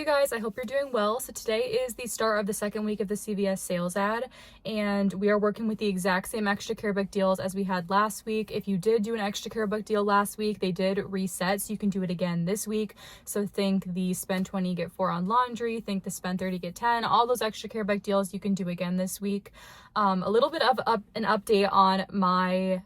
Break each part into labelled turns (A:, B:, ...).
A: guys, I hope you're doing well. So today is the start of the second week of the CVS sales ad, and we are working with the exact same extra care book deals as we had last week. If you did do an extra care book deal last week, they did reset, so you can do it again this week. So think the spend 20 get 4 on laundry, think the spend 30 get 10, all those extra care book deals you can do again this week. A little bit of an update on my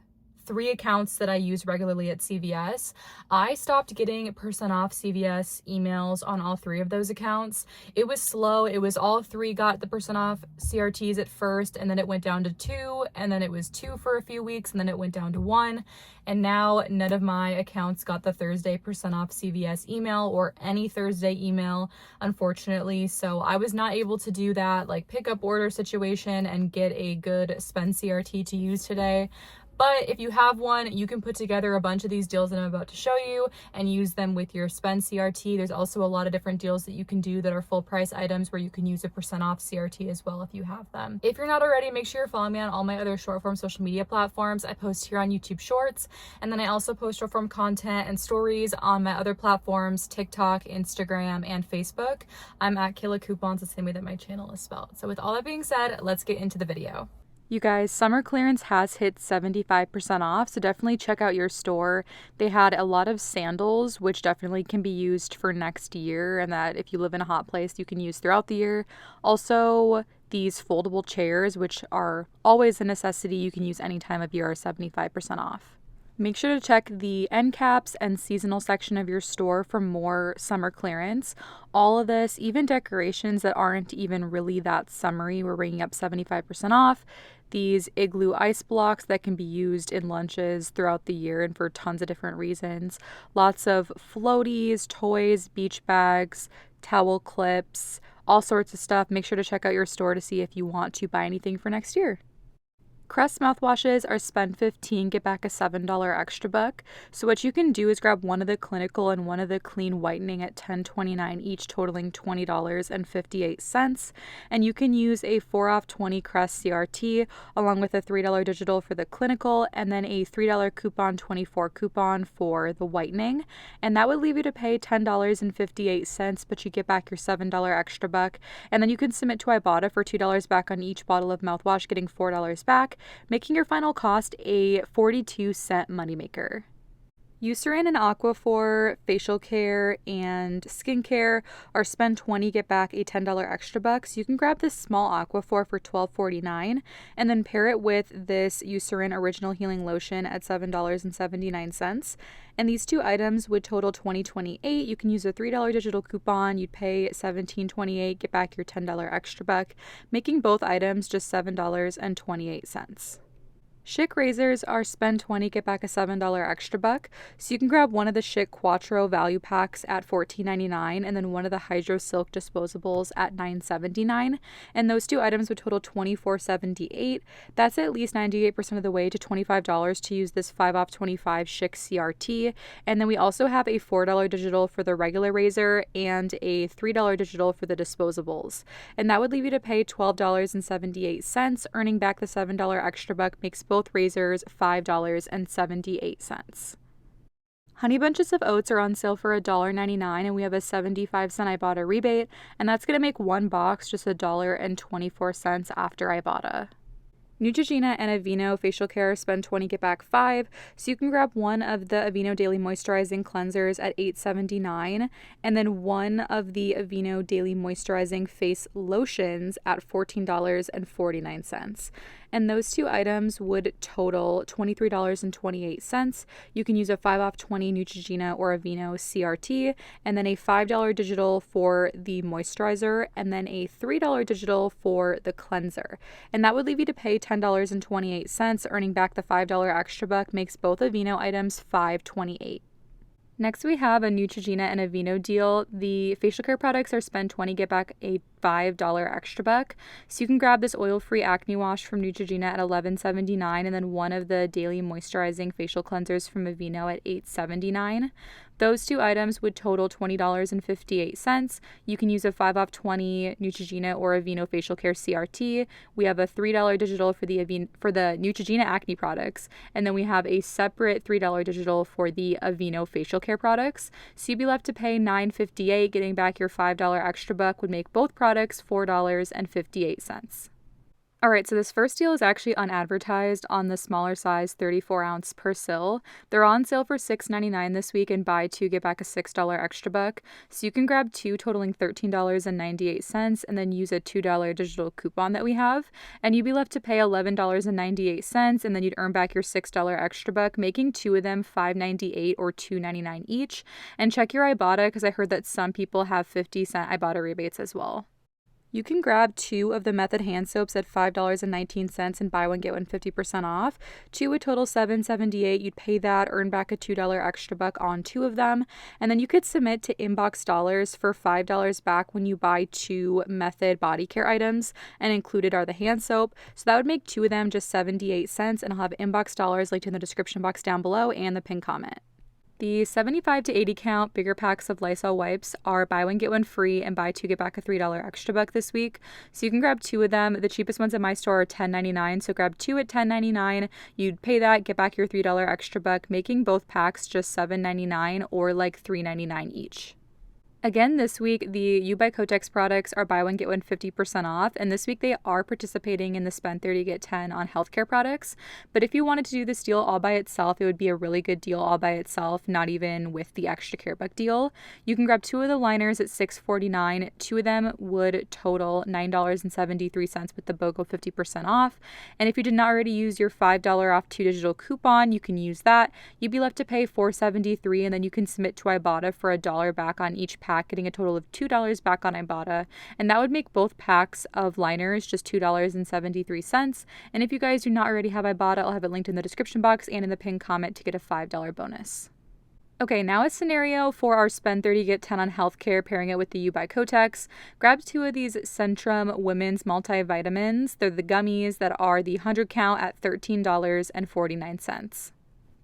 A: 3 accounts that I use regularly at CVS. I stopped getting percent off CVS emails on all 3 of those accounts. It was slow. It was all 3 got the percent off CRTs at first, and then it went down to 2, and then it was 2 for a few weeks, and then it went down to 1. And now none of my accounts got the Thursday percent off CVS email or any Thursday email, unfortunately. So I was not able to do that like pickup order situation and get a good spend CRT to use today. But if you have one, you can put together a bunch of these deals that I'm about to show you and use them with your spend CRT. There's also a lot of different deals that you can do that are full price items where you can use a percent off CRT as well if you have them. If you're not already, make sure you're following me on all my other short form social media platforms. I post here on YouTube Shorts, and then I also post short form content and stories on my other platforms, TikTok, Instagram, and Facebook. I'm at kaylakoupons, the same way that my channel is spelled. So with all that being said, let's get into the video. You guys, summer clearance has hit 75% off, so definitely check out your store. They had a lot of sandals, which definitely can be used for next year, and that if you live in a hot place, you can use throughout the year. Also, these foldable chairs, which are always a necessity, you can use any time of year, are 75% off. Make sure to check the end caps and seasonal section of your store for more summer clearance. All of this, even decorations that aren't even really that summery, we're bringing up 75% off. These igloo ice blocks that can be used in lunches throughout the year and for tons of different reasons. Lots of floaties, toys, beach bags, towel clips, all sorts of stuff. Make sure to check out your store to see if you want to buy anything for next year. Crest mouthwashes are spend 15, get back a $7 extra buck. So what you can do is grab one of the clinical and one of the clean whitening at $10.29 each, totaling $20.58. And you can use a 4 off 20 Crest CRT along with a $3 digital for the clinical and then a $3 coupon, 24 coupon for the whitening. And that would leave you to pay $10.58, but you get back your $7 extra buck. And then you can submit to Ibotta for $2 back on each bottle of mouthwash, getting $4 back, making your final cost a 42-cent moneymaker. Eucerin and Aquaphor facial care and skincare are spend 20, get back a $10 extra buck. So you can grab this small Aquaphor for $12.49 and then pair it with this Eucerin Original Healing Lotion at $7.79. And these 2 items would total $20.28. You can use a $3 digital coupon. You'd pay $17.28, get back your $10 extra buck, making both items just $7.28. Schick razors are spend 20, get back a $7 extra buck. So you can grab one of the Schick Quattro value packs at $14.99 and then one of the Hydro Silk disposables at $9.79. And those 2 items would total $24.78. That's at least 98% of the way to $25 to use this 5 off 25 Schick CRT. And then we also have a $4 digital for the regular razor and a $3 digital for the disposables. And that would leave you to pay $12.78. Earning back the $7 extra buck makes both razors $5.78. Honey Bunches of Oats are on sale for $1.99, and we have a 75-cent Ibotta rebate, and that's going to make one box just $1.24 after Ibotta. Neutrogena and Aveeno facial care spend 20, get back 5. So you can grab one of the Aveeno Daily Moisturizing Cleansers at $8.79 and then one of the Aveeno Daily Moisturizing Face Lotions at $14.49. And those 2 items would total $23.28. You can use a 5 off 20 Neutrogena or Aveeno CRT and then a $5 digital for the moisturizer and then a $3 digital for the cleanser. And that would leave you to pay $10.28. Earning back the $5 extra buck makes both Aveeno items $5.28. Next, we have a Neutrogena and Aveeno deal. The facial care products are spend 20, get back a $5 extra buck. So you can grab this oil-free acne wash from Neutrogena at $11.79 and then one of the daily moisturizing facial cleansers from Aveeno at $8.79. Those two items would total $20.58. You can use a 5 off 20 Neutrogena or Aveeno facial care CRT. We have a $3 digital for the Neutrogena acne products, and then we have a separate $3 digital for the Aveeno facial care products. So you'd be left to pay $9.58. Getting back your $5 extra buck would make both products $4.58. All right, so this first deal is actually unadvertised on the smaller size 34-ounce Persil. They're on sale for $6.99 this week, and buy two, get back a $6 extra buck. So you can grab two totaling $13.98 and then use a $2 digital coupon that we have. And you'd be left to pay $11.98, and then you'd earn back your $6 extra buck, making two of them $5.98 or $2.99 each. And check your Ibotta, because I heard that some people have 50-cent Ibotta rebates as well. You can grab two of the Method hand soaps at $5.19 and buy one, get one 50% off. Two would total $7.78. You'd pay that, earn back a $2 extra buck on two of them. And then you could submit to Inbox Dollars for $5 back when you buy two Method body care items, and included are the hand soap. So that would make two of them just 78 cents, and I'll have Inbox Dollars linked in the description box down below and the pinned comment. The 75 to 80 count bigger packs of Lysol wipes are buy one, get one free, and buy two, get back a $3 extra buck this week. So you can grab two of them. The cheapest ones at my store are $10.99, so grab two at $10.99. You'd pay that, get back your $3 extra buck, making both packs just $7.99 or like $3.99 each. Again, this week, the YWEKTYQ products are buy one, get one 50% off, and this week they are participating in the spend 30, get 10 on healthcare products. But if you wanted to do this deal all by itself, it would be a really good deal all by itself, not even with the extra care buck deal. You can grab two of the liners at $6.49. Two of them would total $9.73 with the BOGO 50% off. And if you did not already use your $5 off two digital coupon, you can use that. You'd be left to pay $4.73, and then you can submit to Ibotta for $1 back on each pack, getting a total of $2 back on Ibotta, and that would make both packs of liners just $2.73. And if you guys do not already have Ibotta, I'll have it linked in the description box and in the pinned comment to get a $5 bonus. Okay, now a scenario for our spend 30, get 10 on healthcare, pairing it with the YWEKTYQ. Grab two of these Centrum women's multivitamins. They're the gummies that are the 100 count at $13.49.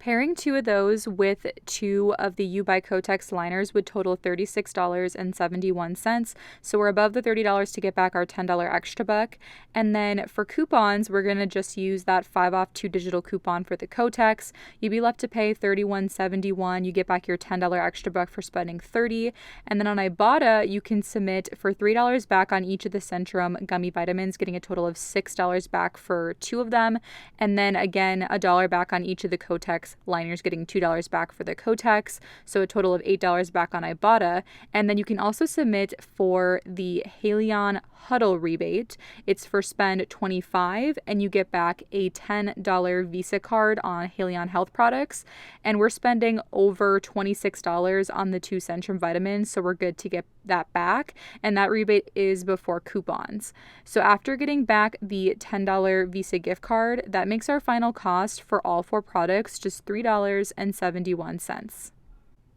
A: Pairing two of those with two of the YWEKTYQ liners would total $36.71. So we're above the $30 to get back our $10 extra buck. And then for coupons, we're going to just use that 5 off 2 digital coupon for the Kotex. You'd be left to pay $31.71. You get back your $10 extra buck for spending $30. And then on Ibotta, you can submit for $3 back on each of the Centrum gummy vitamins, getting a total of $6 back for two of them. And then again, $1 back on each of the Kotex liners, getting $2 back for the Kotex, so a total of $8 back on Ibotta. And then you can also submit for the Haleon Huddle rebate. It's for spend $25, and you get back a $10 Visa card on Haleon Health products. And we're spending over $26 on the two Centrum vitamins, so we're good to get that back. And that rebate is before coupons. So after getting back the $10 Visa gift card, that makes our final cost for all four products just $3.71.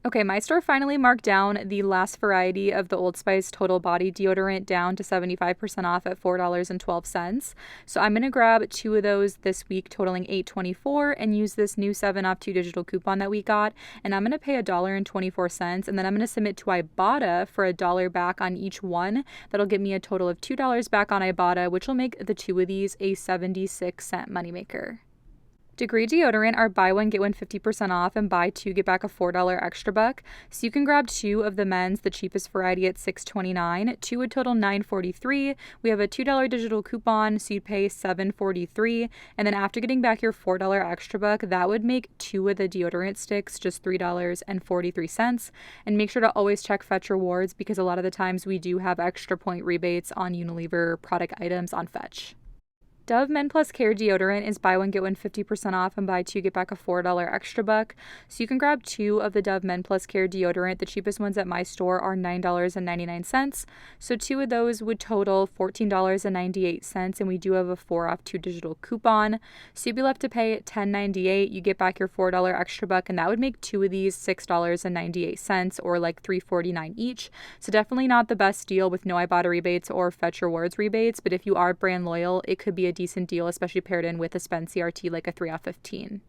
A: Okay, my store finally marked down the last variety of the Old Spice Total Body Deodorant down to 75% off at $4.12. So I'm going to grab two of those this week totaling $8.24 and use this new 7 off 2 digital coupon that we got. And I'm going to pay $1.24, and then I'm going to submit to Ibotta for $1 back on each one. That'll get me a total of $2 back on Ibotta, which will make the two of these a 76-cent moneymaker. Degree deodorant are buy one, get one 50% off, and buy two, get back a $4 extra buck. So you can grab two of the men's, the cheapest variety at $6.29. Two would total $9.43. We have a $2 digital coupon, so you'd pay $7.43. And then after getting back your $4 extra buck, that would make two of the deodorant sticks just $3.43. And make sure to always check Fetch Rewards, because a lot of the times we do have extra point rebates on Unilever product items on Fetch. Dove Men Plus Care deodorant is buy one, get one 50% off, and buy two, get back a $4 extra buck. So you can grab two of the Dove Men Plus Care deodorant. The cheapest ones at my store are $9.99. So two of those would total $14.98, and we do have a 4 off 2 digital coupon. So you'd be left to pay $10.98. You get back your $4 extra buck, and that would make two of these $6.98 or like $3.49 each. So definitely not the best deal with no Ibotta rebates or Fetch Rewards rebates, but if you are brand loyal, it could be a decent deal, especially paired in with a spend CRT like a 3 off 15.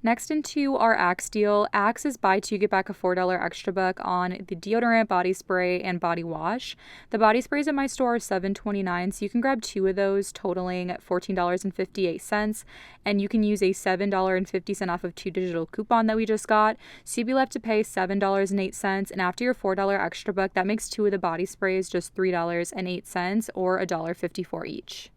A: Next into our Axe deal. Axe is buy two, get back a $4 extra buck on the deodorant, body spray, and body wash. The body sprays at my store are $7.29, so you can grab 2 of those, totaling $14.58, and you can use a $7.50 off of 2 digital coupon that we just got, so you'd be left to pay $7.08, and after your $4 extra buck, that makes 2 of the body sprays just $3.08, or $1.54 each.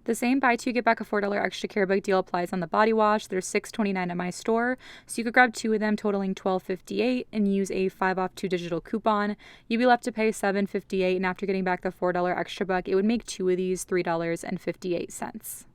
A: The same buy two, get back a $4 extra care bag deal applies on the body wash. There's $6.29 at my store, so you could grab 2 of them, totaling $12.58, and use a 5 off 2 digital coupon. You'd be left to pay $7.58, and after getting back the $4 extra buck, it would make 2 of these $3.58.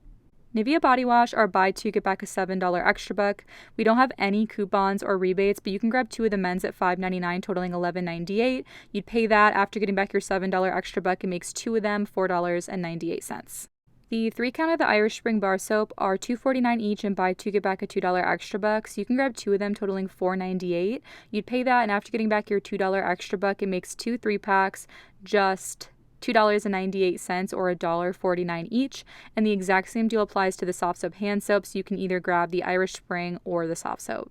A: Nivea body wash are buy two, get back a $7 extra buck. We don't have any coupons or rebates, but you can grab 2 of the men's at $5.99, totaling $11.98. You'd pay that after getting back your $7 extra buck. It makes 2 of them $4.98. The 3 count of the Irish Spring bar soap are $2.49 each, and buy 2, get back a $2 extra buck. So you can grab 2 of them, totaling $4.98. You'd pay that, and after getting back your $2 extra buck, it makes 2 3-packs just $2.98, or $1.49 each. And the exact same deal applies to the soft soap hand soap, so you can either grab the Irish Spring or the soft soap.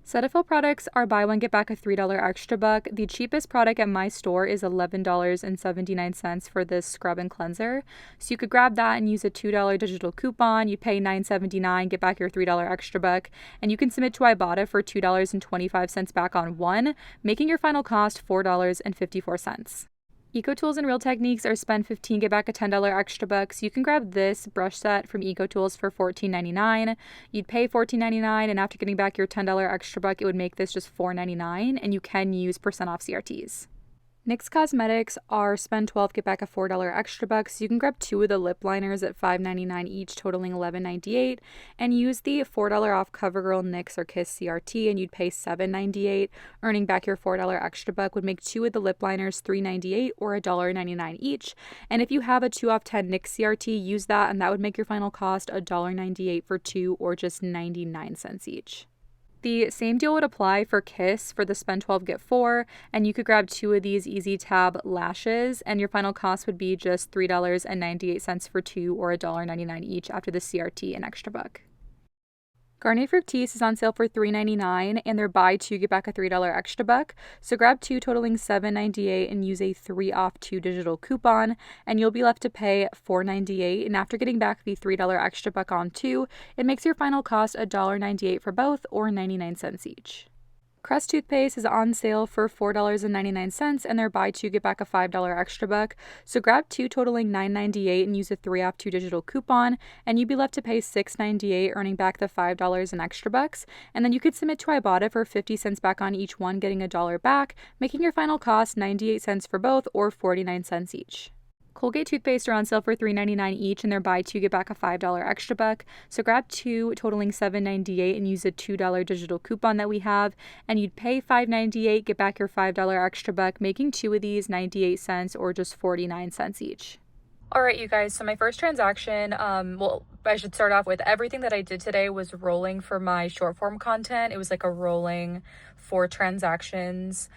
A: Cetaphil products are buy one, get back a $3 extra buck. The cheapest product at my store is $11.79 for this scrub and cleanser. So you could grab that and use a $2 digital coupon. You pay $9.79, get back your $3 extra buck, and you can submit to Ibotta for $2.25 back on one, making your final cost $4.54. EcoTools and Real Techniques are spend $15, get back a $10 extra buck. So you can grab this brush set from EcoTools for $14.99. You'd pay $14.99, and after getting back your $10 extra buck, it would make this just $4.99, and you can use % off CRTs. NYX Cosmetics are spend $12, get back a $4 extra buck. So you can grab 2 of the lip liners at $5.99 each, totaling $11.98, and use the $4 off CoverGirl NYX or Kiss CRT, and you'd pay $7.98. Earning back your $4 extra buck would make 2 of the lip liners $3.98, or $1.99 each. And if you have a 2 off 10 NYX CRT, use that, and that would make your final cost $1.98 for 2, or just 99 cents each. The same deal would apply for Kiss for the spend 12, get 4, and you could grab 2 of these Easy Tab lashes, and your final cost would be just $3.98 for 2, or $1.99 each after the CRT and extra buck. Garnier Fructis is on sale for $3.99, and they're buy 2, get back a $3 extra buck. So grab 2, totaling $7.98, and use a 3 off 2 digital coupon, and you'll be left to pay $4.98. And after getting back the $3 extra buck on 2, it makes your final cost $1.98 for both, or 99 cents each. Crest toothpaste is on sale for $4.99, and they're buy 2, get back a $5 extra buck. So grab 2, totaling $9.98, and use a 3 off 2 digital coupon, and you'd be left to pay $6.98, earning back the $5 in extra bucks. And then you could submit to Ibotta for 50 cents back on each one, getting $1 back, making your final cost 98 cents for both, or 49 cents each. Colgate toothpaste are on sale for $3.99 each, and they're buy 2, get back a $5 extra buck. So grab 2, totaling $7.98, and use a $2 digital coupon that we have, and you'd pay $5.98, get back your $5 extra buck, making 2 of these 98 cents, or just 49 cents each. All right, you guys, so my first transaction, well, I should start off with everything that I did today was rolling for my short form content. It was like a rolling 4 transactions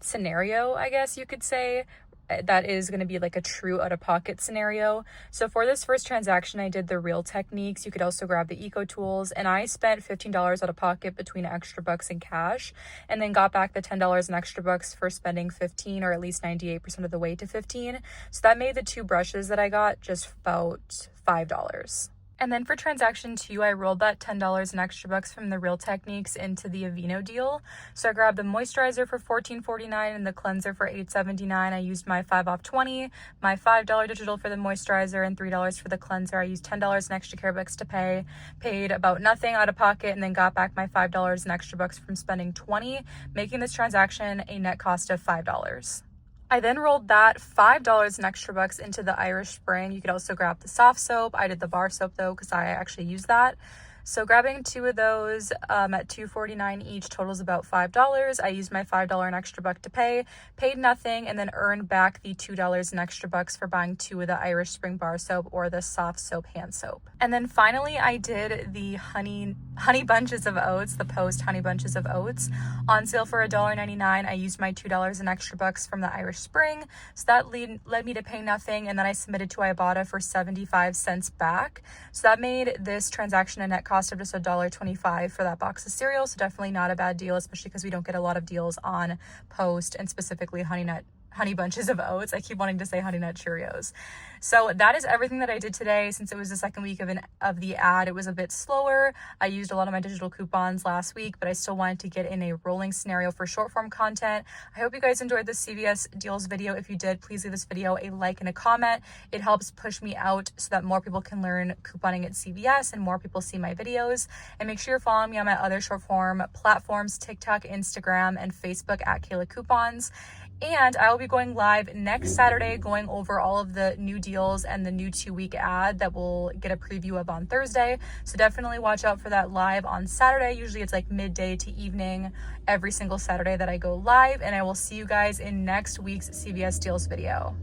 A: scenario, I guess you could say. That is going to be like a true out-of-pocket scenario. So for this first transaction, I did the Real Techniques. You could also grab the EcoTools, and I spent $15 out of pocket between extra bucks and cash, and then got back the $10 in extra bucks for spending 15, or at least 98% of the way to 15. So that made the 2 brushes that I got just about $5. And then for transaction 2, I rolled that $10 in extra bucks from the Real Techniques into the Aveeno deal. So I grabbed the moisturizer for $14.49 and the cleanser for $8.79. I used my 5 off 20, my $5 digital for the moisturizer, and $3 for the cleanser. I used $10 in extra care bucks to pay, paid about nothing out of pocket, and then got back my $5 in extra bucks from spending 20, making this transaction a net cost of $5. I then rolled that $5 in extra bucks into the Irish Spring. You could also grab the soft soap. I did the bar soap though, because I actually used that. So grabbing 2 of those at $2.49 each totals about $5. I used my $5 in extra buck to pay, paid nothing, and then earned back the $2 in extra bucks for buying 2 of the Irish Spring bar soap or the soft soap hand soap. And then finally, I did the honey bunches of oats, the Post honey bunches of oats, on sale for $1.99. I used my $2 in extra bucks from the Irish Spring, so that led me to pay nothing, and then I submitted to Ibotta for 75 cents back. So that made this transaction a net cost cost of just $1.25 for that box of cereal. So definitely not a bad deal, especially because we don't get a lot of deals on Post, and specifically honey bunches of oats. I keep wanting to say honey nut Cheerios. So that is everything that I did today. Since it was the second week of the ad, it was a bit slower. I used a lot of my digital coupons last week, but I still wanted to get in a rolling scenario for short form content. I hope you guys enjoyed this CVS deals video. If you did, please leave this video a like and a comment. It helps push me out so that more people can learn couponing at CVS and more people see my videos. And make sure you're following me on my other short form platforms, TikTok, Instagram, and Facebook at kaylakoupons. And I will be going live next Saturday, going over all of the new deals and the new 2-week ad that we'll get a preview of on Thursday. So definitely watch out for that live on Saturday. Usually it's like midday to evening every single Saturday that I go live. And I will see you guys in next week's CVS deals video.